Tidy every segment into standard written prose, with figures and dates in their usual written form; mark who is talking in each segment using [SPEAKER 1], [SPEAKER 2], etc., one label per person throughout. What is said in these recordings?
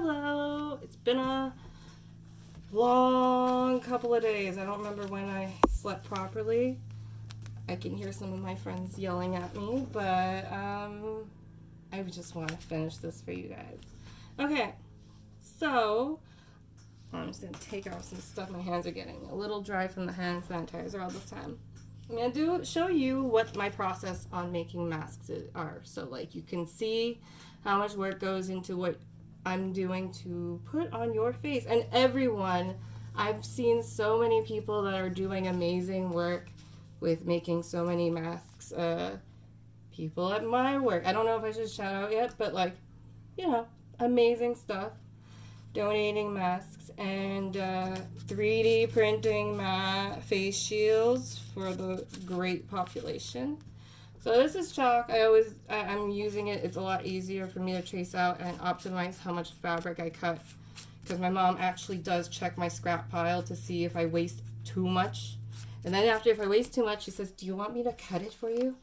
[SPEAKER 1] Hello! It's been a long couple of days. I don't remember when I slept properly. I can hear some of my friends yelling at me, but I just want to finish this for you guys. Okay, so I'm just gonna take off some stuff. My hands are getting a little dry from the hand sanitizer all the time. I'm gonna show you what my process on making masks are, so like you can see how much work goes into what I'm doing to put on your face. And everyone, I've seen so many people that are doing amazing work with making so many masks. People at my work, I don't know if I should shout out yet, but like, you know, amazing stuff. Donating masks and 3D printing face shields for the great population. So this is chalk. I'm using it. It's a lot easier for me to trace out and optimize how much fabric I cut, because my mom actually does check my scrap pile to see if I waste too much. And then after, if I waste too much, she says, "Do you want me to cut it for you?"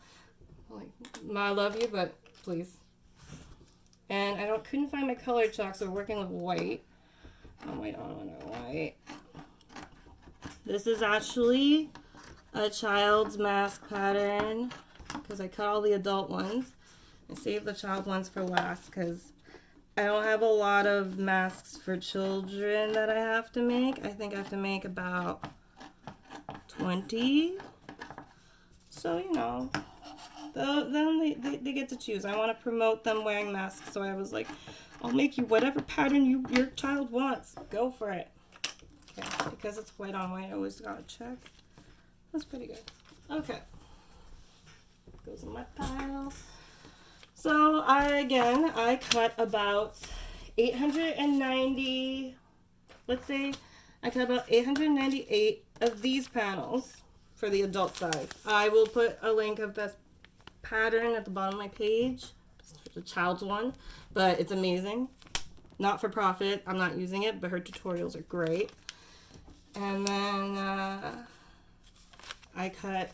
[SPEAKER 1] I'm like, "Ma, I love you, but please." And I couldn't find my colored chalk, so we're working with white. Oh, wait, I want white. This is actually a child's mask pattern, because I cut all the adult ones. I saved the child ones for last because I don't have a lot of masks for children that I have to make. I think I have to make about 20. So, you know, then they get to choose. I want to promote them wearing masks, so I was like, I'll make you whatever pattern your child wants. Go for it. Okay, because it's white on white, I always gotta check. That's pretty good. Okay. Goes in my pile. So I cut about 890, let's say I cut about 898 of these panels for the adult size. I will put a link of this pattern at the bottom of my page. It's the child's one, but it's amazing. Not for profit. I'm not using it, but her tutorials are great. And then I cut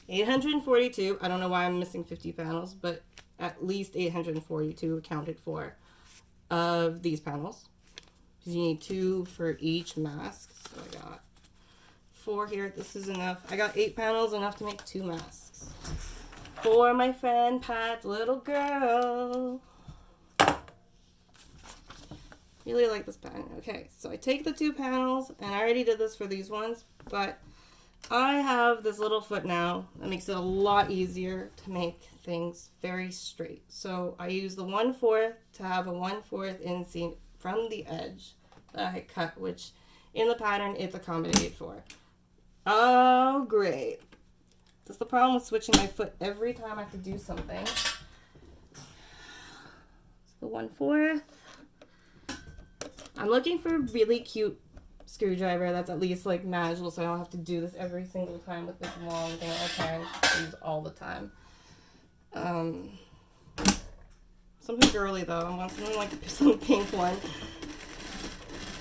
[SPEAKER 1] 842. I don't know why I'm missing 50 panels, but at least 842 accounted for of these panels. Because you need 2 for each mask. So I got 4 here. This is enough. I got 8 panels, enough to make 2 masks. For my friend Pat's little girl. Really like this pattern. Okay, so I take the 2 panels, and I already did this for these ones, but I have this little foot now that makes it a lot easier to make things very straight. So I use the 1/4 to have a 1/4 inseam from the edge that I cut, which in the pattern it's accommodated for. Oh, great. That's the problem with switching my foot every time I have to do something. It's the 1/4. I'm looking for a really cute screwdriver that's at least like manageable, so I don't have to do this every single time with this long thing that my parents use all the time. Something girly though. I want something like some pink one.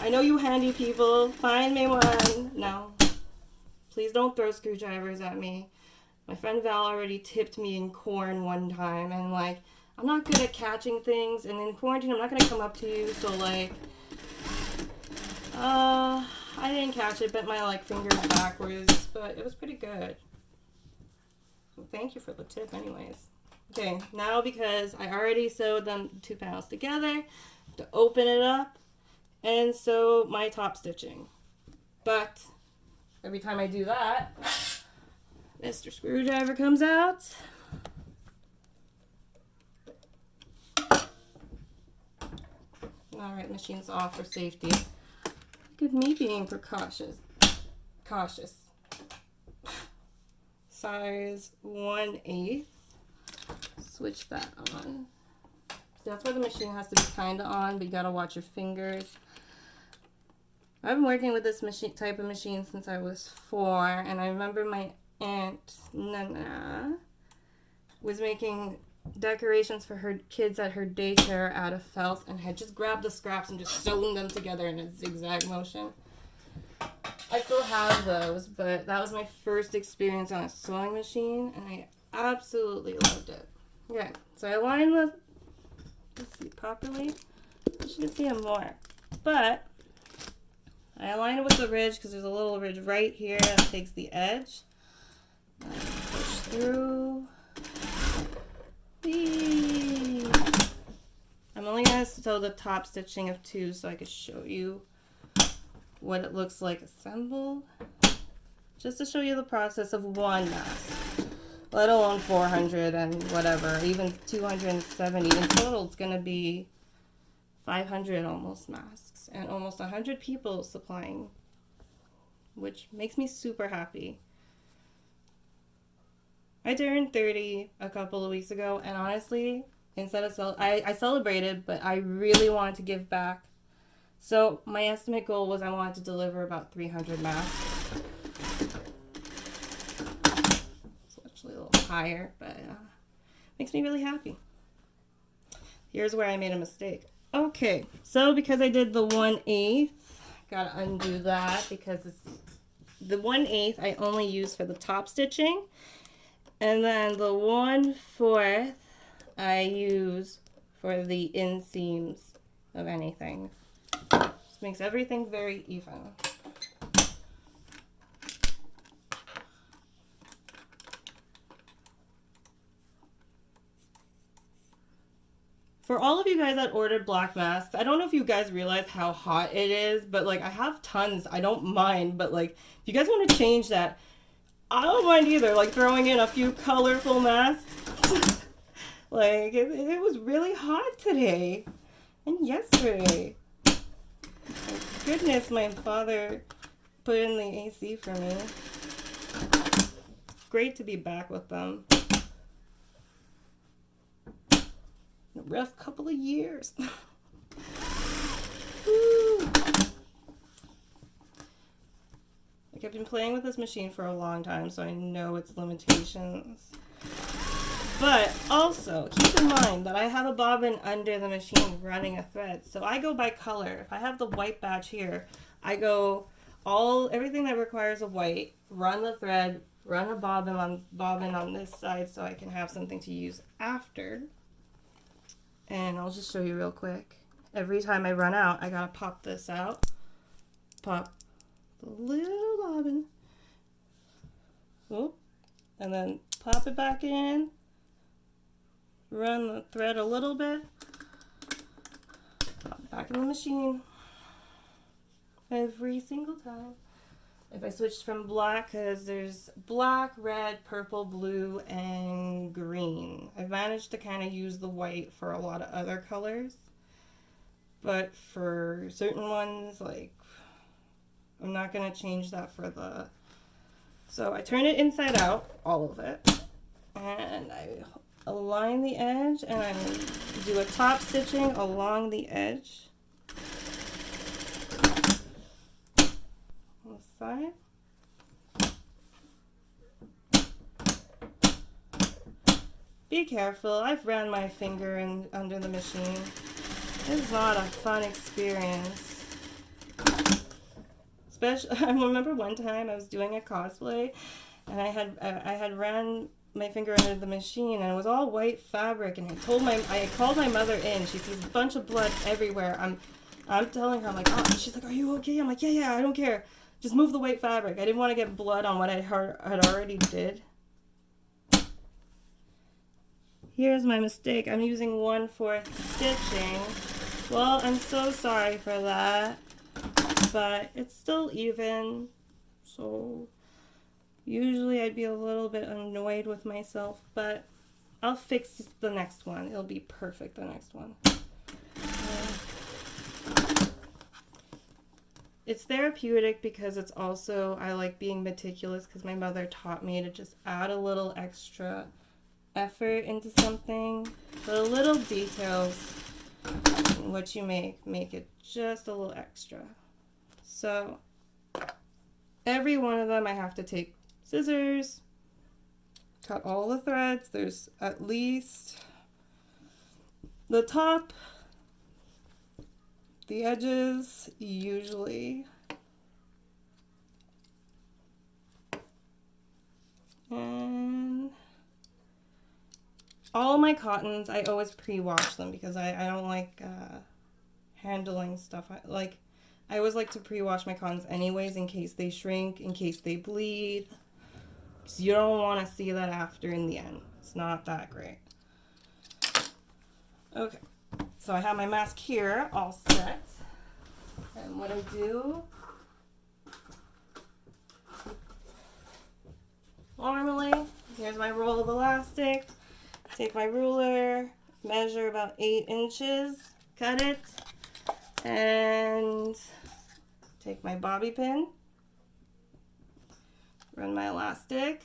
[SPEAKER 1] I know you handy people. Find me one. No. Please don't throw screwdrivers at me. My friend Val already tipped me in corn one time, and like, I'm not good at catching things, and in quarantine I'm not gonna come up to you, so like, I didn't catch it, bent my like fingers backwards, but it was pretty good. So thank you for the tip anyways. Okay, now because I already sewed them 2 panels together, to open it up and sew my top stitching. But every time I do that, Mr. Screwdriver comes out. Alright, machine's off for safety. Look at me being cautious. Size 1/8. Switch that on. So that's why the machine has to be kind of on, but you gotta watch your fingers. I've been working with this type of machine since I was 4, and I remember my aunt Nana was making decorations for her kids at her daycare out of felt, and had just grabbed the scraps and just sewn them together in a zigzag motion. I still have those, but that was my first experience on a sewing machine, and I absolutely loved it. Okay, so I aligned the seat properly. wish you could see them more. But I align it with the ridge because there's a little ridge right here that takes the edge. Push through. Whee! I'm only going to sew the top stitching of 2 so I could show you what it looks like assembled. Just to show you the process of one mask, let alone 400 and whatever, even 270. In total, it's going to be 500 almost masks and almost 100 people supplying, which makes me super happy. I turned 30 a couple of weeks ago, and honestly, instead of I celebrated, but I really wanted to give back. So my estimate goal was I wanted to deliver about 300 masks. It's actually a little higher, but makes me really happy. Here's where I made a mistake. Okay, so because I did the 1/8, gotta undo that because it's the 1/8 I only use for the top stitching, and then the 1/4 I use for the inseams of anything. This makes everything very even. For all of you guys that ordered black masks, I don't know if you guys realize how hot it is, but like I have tons. I don't mind, but like if you guys want to change that, I don't mind either. Like throwing in a few colorful masks. Like it was really hot today and yesterday. Thank goodness my father put in the AC for me. Great to be back with them. A rough couple of years. Like I've been playing with this machine for a long time, so I know its limitations. But also, keep in mind that I have a bobbin under the machine running a thread. So I go by color. If I have the white batch here, I go everything that requires a white, run the thread, run a bobbin on this side so I can have something to use after. And I'll just show you real quick. Every time I run out, I gotta pop this out. Pop the little bobbin. Oop. And then pop it back in. Run the thread a little bit. Pop it back in the machine. Every single time. If I switched from black, because there's black, red, purple, blue, and green. I've managed to kind of use the white for a lot of other colors. But for certain ones, like, I'm not going to change that for the... So I turn it inside out, all of it. And I align the edge, and I do a top stitching along the edge. Side. Be careful. I've ran my finger under the machine. It's not a fun experience. Especially, I remember one time I was doing a cosplay, and I had ran my finger under the machine, and it was all white fabric. And I called my mother in. She sees a bunch of blood everywhere. I'm telling her, I'm like, oh, she's like, are you okay? I'm like, yeah, I don't care. Just move the white fabric. I didn't want to get blood on what I had already did. Here's my mistake. I'm using 1/4 stitching. Well, I'm so sorry for that. But it's still even. So usually I'd be a little bit annoyed with myself. But I'll fix the next one. It'll be perfect the next one. It's therapeutic because it's also, I like being meticulous because my mother taught me to just add a little extra effort into something. The little details, what you make it just a little extra. So every one of them I have to take scissors, cut all the threads. There's at least the top, the edges, usually, and all my cottons, I always pre-wash them because I don't like handling stuff. I always like to pre-wash my cottons anyways in case they shrink, in case they bleed. So you don't want to see that after in the end. It's not that great. Okay, so I have my mask here all set. And what I do, normally, here's my roll of elastic. Take my ruler, measure about 8 inches, cut it, and take my bobby pin, run my elastic,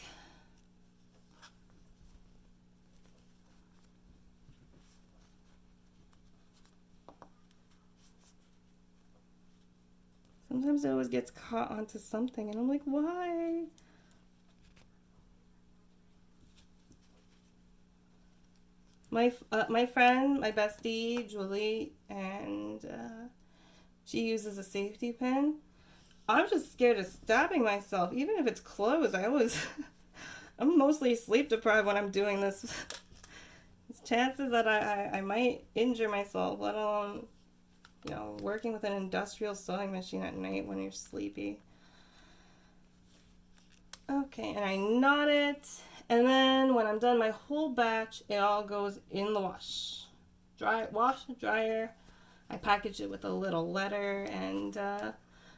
[SPEAKER 1] sometimes it always gets caught onto something and I'm like, why? My friend, my bestie, Julie, and she uses a safety pin. I'm just scared of stabbing myself, even if it's closed. I'm mostly sleep deprived when I'm doing this. There's chances that I might injure myself, let alone, you know, working with an industrial sewing machine at night when you're sleepy. Okay, and I knot it. And then when I'm done my whole batch, it all goes in the wash. Wash, dryer. I package it with a little letter and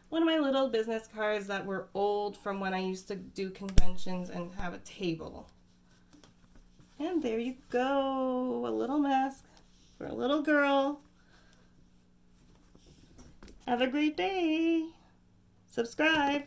[SPEAKER 1] one of my little business cards that were old from when I used to do conventions and have a table. And there you go, a little mask for a little girl. Have a great day. Subscribe.